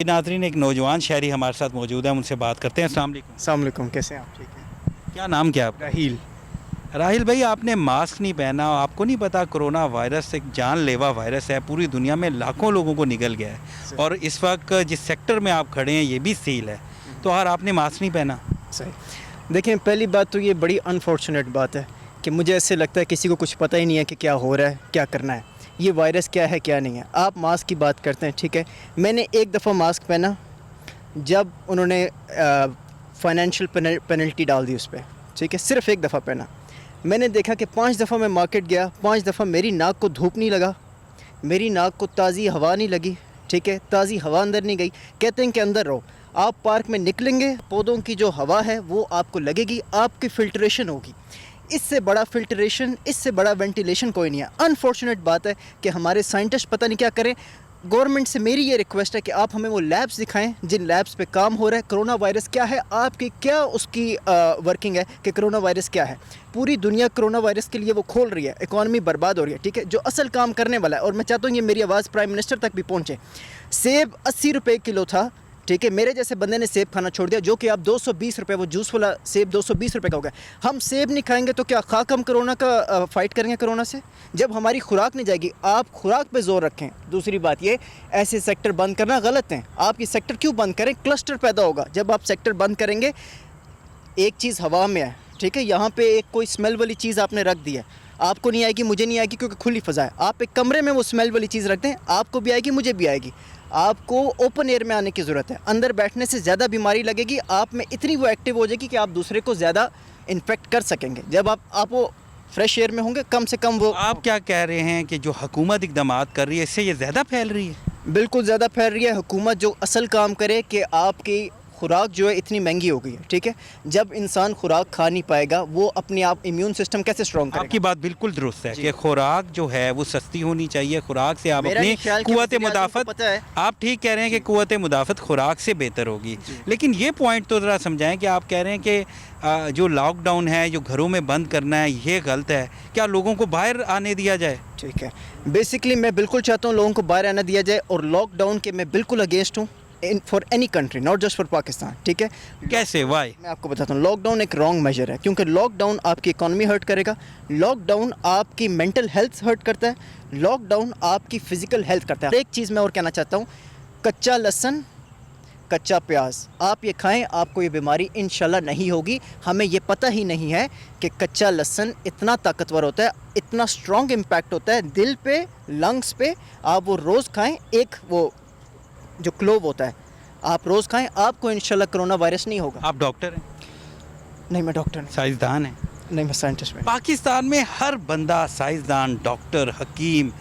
नाज़रीन, एक नौजवान शहरी हमारे साथ मौजूद है, उनसे बात करते हैं। अस्सलाम वालेकुम। अस्सलाम वालेकुम, कैसे हैं आप? ठीक है। क्या नाम क्या है आपका? राहील। राहिल भाई, आपने मास्क नहीं पहना, आपको नहीं पता कोरोना वायरस एक जानलेवा वायरस है, पूरी दुनिया में लाखों लोगों को निगल गया है और इस वक्त जिस सेक्टर में आप खड़े हैं ये भी सील है, तो यार आपने मास्क नहीं पहना। सही। देखें, पहली बात तो ये बड़ी अनफॉर्चुनेट बात है कि मुझे ऐसे लगता है किसी को कुछ पता ही नहीं है कि क्या हो रहा है, क्या करना है, ये वायरस क्या है क्या नहीं है। आप मास्क की बात करते हैं, ठीक है। मैंने एक दफ़ा मास्क पहना जब उन्होंने फाइनेंशियल पेनल्टी डाल दी उस पर, ठीक है। सिर्फ एक दफ़ा पहना। मैंने देखा कि 5 दफ़ा मैं मार्केट गया, 5 दफ़ा मेरी नाक को धूप नहीं लगा, मेरी नाक को ताज़ी हवा नहीं लगी, ठीक है। ताज़ी हवा अंदर नहीं गई। कहते हैं कि अंदर रहो, आप पार्क में निकलेंगे, पौधों की जो हवा है वो आपको लगेगी, आपकी फ़िल्ट्रेशन होगी। इससे बड़ा फ़िल्ट्रेशन, इससे बड़ा वेंटिलेशन कोई नहीं है। अनफॉर्चुनेट बात है कि हमारे साइंटिस्ट पता नहीं क्या करें। गवर्नमेंट से मेरी ये रिक्वेस्ट है कि आप हमें वो लैब्स दिखाएं जिन लैब्स पे काम हो रहा है। कोरोना वायरस क्या है, आपकी क्या उसकी वर्किंग है कि कोरोना वायरस क्या है। पूरी दुनिया कोरोना वायरस के लिए वो खोल रही है, इकॉनमी बर्बाद हो रही है, ठीक है। जो असल काम करने वाला है, और मैं चाहता हूँ ये मेरी आवाज़ प्राइम मिनिस्टर तक भी पहुँचे। सेब 80 रुपये किलो था, ठीक है। मेरे जैसे बंदे ने सेब खाना छोड़ दिया, जो कि आप 220 रुपये, वो जूस वाला सेब 220 रुपये का हो गया। हम सेब नहीं खाएंगे तो क्या खाक हम कोरोना का फ़ाइट करेंगे कोरोना से? जब हमारी खुराक नहीं जाएगी, आप खुराक पे ज़ोर रखें। दूसरी बात ये, ऐसे सेक्टर बंद करना गलत है। आप ये सेक्टर क्यों बंद करें? क्लस्टर पैदा होगा। जब आप सेक्टर बंद करेंगे, एक चीज़ हवा में है, ठीक है। यहाँ पे एक कोई स्मेल वाली चीज़ आपने रख दी है, आपको नहीं आएगी, मुझे नहीं आएगी, क्योंकि खुली फ़ज़ा है। आप एक कमरे में वो स्मेल वाली चीज़ रख दें, आपको भी आएगी, मुझे भी आएगी। आपको ओपन एयर में आने की ज़रूरत है। अंदर बैठने से ज़्यादा बीमारी लगेगी, आप में इतनी वो एक्टिव हो जाएगी कि आप दूसरे को ज़्यादा इन्फेक्ट कर सकेंगे। जब आप वो फ्रेश एयर में होंगे, कम से कम वो। आप क्या कह रहे हैं कि जो हुकूमत इक़दामात कर रही है इससे ये ज़्यादा फैल रही है? बिल्कुल ज़्यादा फैल रही है। हुकूमत जो असल काम करे कि आपकी खुराक जो है इतनी महंगी हो गई है, ठीक है। जब इंसान खुराक खा नहीं पाएगा, वो अपने आप इम्यून सिस्टम कैसे स्ट्रॉन्ग करेगा? आपकी बात बिल्कुल दुरुस्त है कि खुराक जो है वो सस्ती होनी चाहिए। खुराक से आप मेरा अपनी नहीं ख्याल कि कुव्वत वज़ीर आज़म को मुदाफ़त, पता है। आप ठीक कह रहे हैं कि कुव्वत मुदाफ़त खुराक से बेहतर होगी, लेकिन ये पॉइंट तो ज़रा समझाएं कि आप कह रहे हैं कि जो लॉकडाउन है, जो घरों में बंद करना है, ये गलत है। क्या लोगों को बाहर आने दिया जाए? ठीक है, बेसिकली मैं बिल्कुल चाहता हूँ लोगों को बाहर आना दिया जाए, और लॉकडाउन के मैं बिल्कुल अगेंस्ट हूँ for any country, not just for Pakistan, ठीक है। कैसे, वाई? मैं आपको बताता हूँ, लॉकडाउन एक रॉन्ग मेजर है, क्योंकि लॉकडाउन आपकी इकॉनमी हर्ट करेगा, लॉकडाउन आपकी मेंटल हेल्थ हर्ट करता है, लॉकडाउन आपकी फ़िज़िकल हेल्थ करता है। एक चीज़ मैं और कहना चाहता हूँ, कच्चा लहसुन, कच्चा प्याज आप ये खाएं, आपको ये बीमारी इंशाल्लाह नहीं होगी। हमें ये पता ही नहीं है कि कच्चा लहसुन इतना ताकतवर होता है, इतना स्ट्रॉन्ग इम्पैक्ट होता है दिल पे, लंग्स पे। आप वो रोज़ खाएं, एक वो जो क्लोव होता है, आप रोज़ खाएं, आपको इंशाल्लाह कोरोना वायरस नहीं होगा। आप डॉक्टर हैं? नहीं, मैं डॉक्टर नहीं। साइंसदान हैं? नहीं, मैं साइंटिस्ट में। पाकिस्तान में हर बंदा साइंसदान, डॉक्टर, हकीम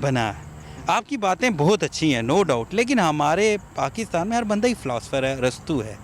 बना है। आपकी बातें बहुत अच्छी हैं, नो डाउट, लेकिन हमारे पाकिस्तान में हर बंदा ही फ़िलासफ़र है, रस्तू है।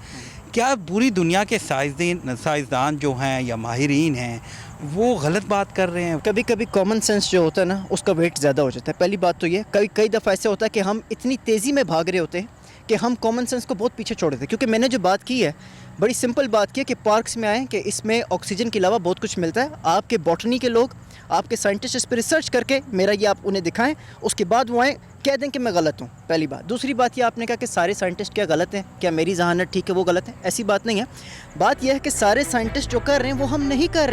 क्या पूरी दुनिया के साइंसदान जो हैं या माहिरीन हैं वो गलत बात कर रहे हैं? कभी कभी कॉमन सेंस जो होता है ना, उसका वेट ज़्यादा हो जाता है। पहली बात तो ये, कई दफ़ा ऐसे होता है कि हम इतनी तेज़ी में भाग रहे होते हैं कि हम कॉमन सेंस को बहुत पीछे छोड़ देते हैं। क्योंकि मैंने जो बात की है, बड़ी सिंपल बात की है कि पार्क्स में आएँ कि इसमें ऑक्सीजन के अलावा बहुत कुछ मिलता है। आपके बॉटनी के लोग, आपके साइंटिस्ट इस पर रिसर्च करके मेरा ये आप उन्हें दिखाएं, उसके बाद वो आएँ कह दें कि मैं गलत हूँ। पहली बात। दूसरी बात ये, आपने कहा कि सारे साइंटिस्ट क्या गलत हैं, क्या मेरी जहानत ठीक है वो गलत है? ऐसी बात नहीं है। बात यह है कि सारे साइंटिस्ट जो कर रहे हैं वो हम नहीं कर रहे।